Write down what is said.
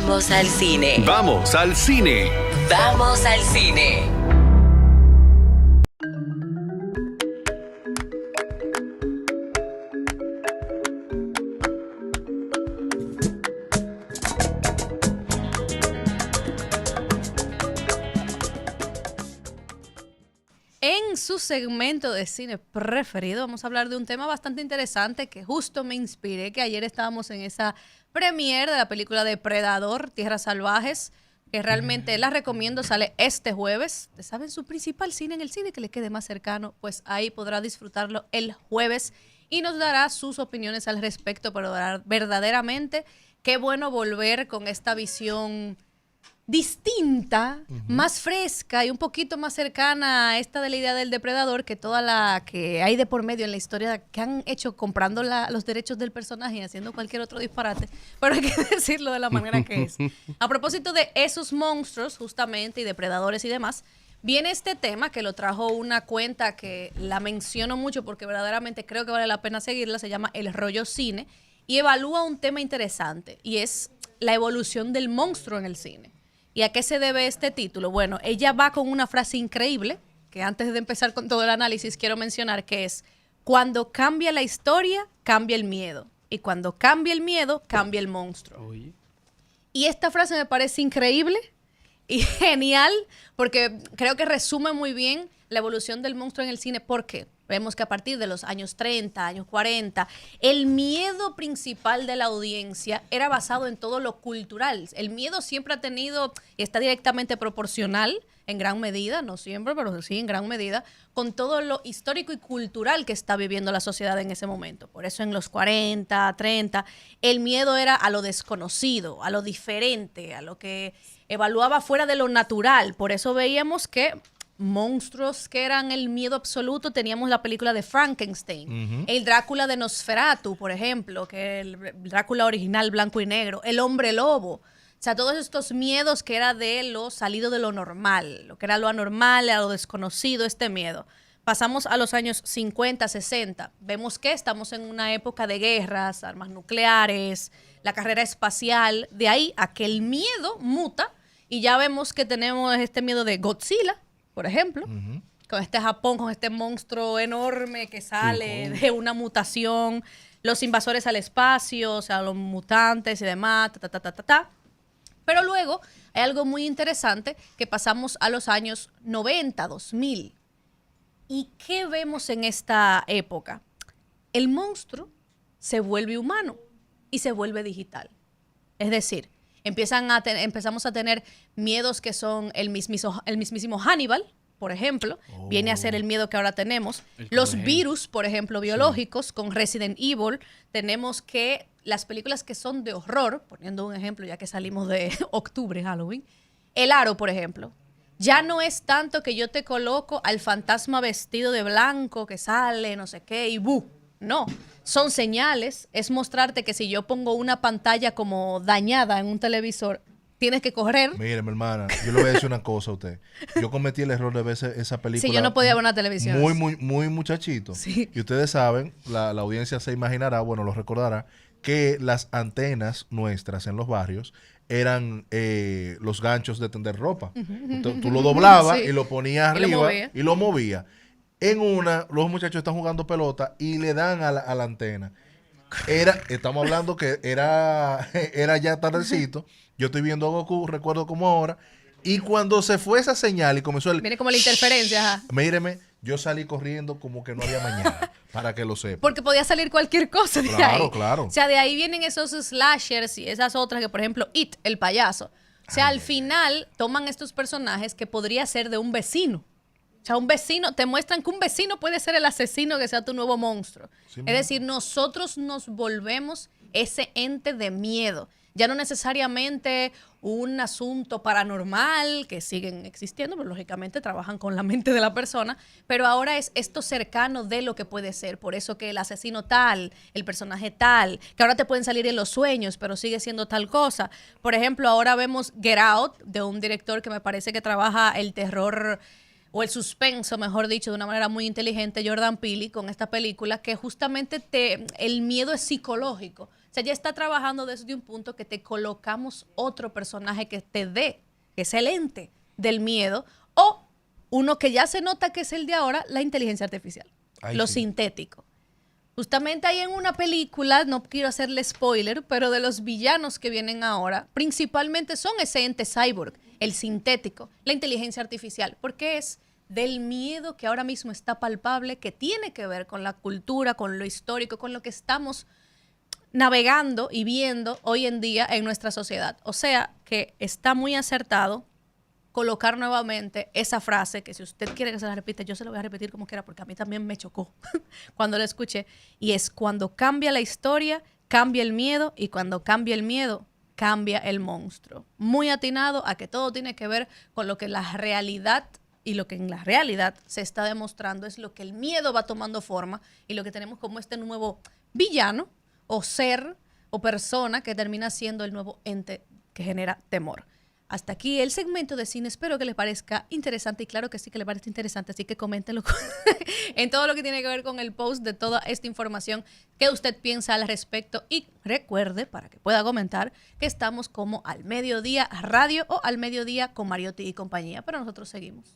Vamos al cine. Vamos al cine. Vamos al cine. En su segmento de cine preferido vamos a hablar de un tema bastante interesante que justo me inspiré, que ayer estábamos en esa premiere de la película Depredador, Tierras Salvajes, que realmente la recomiendo, sale este jueves. ¿Saben su principal cine en el cine que le quede más cercano? Pues ahí podrá disfrutarlo el jueves y nos dará sus opiniones al respecto, pero verdaderamente qué bueno volver con esta visión distinta, más fresca y un poquito más cercana a esta de la idea del depredador que toda la que hay de por medio en la historia que han hecho comprando los derechos del personaje y haciendo cualquier otro disparate, pero hay que decirlo de la manera que es. A propósito de esos monstruos justamente y depredadores y demás, viene este tema que lo trajo una cuenta que la menciono mucho porque verdaderamente creo que vale la pena seguirla, se llama El Rollo Cine y evalúa un tema interesante y es la evolución del monstruo en el cine. ¿Y a qué se debe este título? Bueno, ella va con una frase increíble, que antes de empezar con todo el análisis quiero mencionar, que es: cuando cambia la historia, cambia el miedo. Y cuando cambia el miedo, cambia el monstruo. Oye. Y esta frase me parece increíble y genial, porque creo que resume muy bien la evolución del monstruo en el cine. ¿Por qué? Vemos que a partir de los años 30, años 40, el miedo principal de la audiencia era basado en todo lo cultural. El miedo siempre ha tenido y está directamente proporcional, en gran medida, no siempre, pero sí en gran medida, con todo lo histórico y cultural que está viviendo la sociedad en ese momento. Por eso en los 40, 30, el miedo era a lo desconocido, a lo diferente, a lo que evaluaba fuera de lo natural. Por eso veíamos que monstruos que eran el miedo absoluto, teníamos la película de Frankenstein, el Drácula de Nosferatu, por ejemplo, que el Drácula original blanco y negro, el hombre lobo, o sea, todos estos miedos que era de lo salido de lo normal, lo que era lo anormal, a lo desconocido, este miedo. Pasamos a los años 50, 60, vemos que estamos en una época de guerras, armas nucleares, la carrera espacial, de ahí a que el miedo muta y ya vemos que tenemos este miedo de Godzilla, por ejemplo, con este Japón, con este monstruo enorme que sale de una mutación, los invasores al espacio, o sea, los mutantes y demás, Pero luego hay algo muy interesante que pasamos a los años 90, 2000. ¿Y qué vemos en esta época? El monstruo se vuelve humano y se vuelve digital. Es decir, empezamos a tener miedos que son el mismísimo Hannibal, por ejemplo, viene a ser el miedo que ahora tenemos. Los virus, por ejemplo, biológicos, con Resident Evil. Tenemos que las películas que son de horror, poniendo un ejemplo ya que salimos de octubre, Halloween, El Aro, por ejemplo. Ya no es tanto que yo te coloco al fantasma vestido de blanco que sale, no sé qué, y ¡bu! No, son señales, es mostrarte que si yo pongo una pantalla como dañada en un televisor, tienes que correr. Mire, mi hermana, yo le voy a decir una cosa a usted. Yo cometí el error de ver esa película. Sí, yo no podía ver una televisión. Muy muchachito. Sí. Y ustedes saben, la audiencia se imaginará, bueno, lo recordará, que las antenas nuestras en los barrios eran los ganchos de tender ropa. Tú lo doblabas y lo ponías arriba y lo movías. En una, los muchachos están jugando pelota y le dan a la antena. Estamos hablando que era ya tardecito. Yo estoy viendo a Goku, recuerdo como ahora. Y cuando se fue esa señal y comenzó el... Viene como la interferencia, ajá. Míreme, yo salí corriendo como que no había mañana, para que lo sepa. Porque podía salir cualquier cosa de ahí. Claro. O sea, de ahí vienen esos slashers y esas otras que, por ejemplo, It, el payaso. O sea, al final toman estos personajes que podría ser de un vecino. O sea, un vecino, te muestran que un vecino puede ser el asesino que sea tu nuevo monstruo. Sí, es decir, nosotros nos volvemos ese ente de miedo. Ya no necesariamente un asunto paranormal, que siguen existiendo, pero lógicamente trabajan con la mente de la persona, pero ahora es esto cercano de lo que puede ser. Por eso que el asesino tal, el personaje tal, que ahora te pueden salir en los sueños, pero sigue siendo tal cosa. Por ejemplo, ahora vemos Get Out, de un director que me parece que trabaja el terror o el suspenso, mejor dicho, de una manera muy inteligente, Jordan Peele, con esta película, que justamente el miedo es psicológico. O sea, ya está trabajando desde un punto que te colocamos otro personaje que te dé, que es el ente del miedo, o uno que ya se nota que es el de ahora, la inteligencia artificial, lo sintético. Justamente hay en una película, no quiero hacerle spoiler, pero de los villanos que vienen ahora, principalmente son ese ente cyborg, el sintético, la inteligencia artificial, porque es del miedo que ahora mismo está palpable, que tiene que ver con la cultura, con lo histórico, con lo que estamos navegando y viendo hoy en día en nuestra sociedad. O sea, que está muy acertado colocar nuevamente esa frase, que si usted quiere que se la repita, yo se la voy a repetir como quiera, porque a mí también me chocó cuando la escuché, y es: cuando cambia la historia, cambia el miedo, y cuando cambia el miedo, cambia el monstruo. Muy atinado a que todo tiene que ver con lo que la realidad y lo que en la realidad se está demostrando es lo que el miedo va tomando forma, y lo que tenemos como este nuevo villano o ser o persona que termina siendo el nuevo ente que genera temor. Hasta aquí el segmento de cine. Espero que les parezca interesante, y claro que sí que les parece interesante, así que coméntenlo en todo lo que tiene que ver con el post de toda esta información que usted piensa al respecto, y recuerde, para que pueda comentar, que estamos como Al Mediodía Radio o Al Mediodía con Mariotti y compañía, pero nosotros seguimos.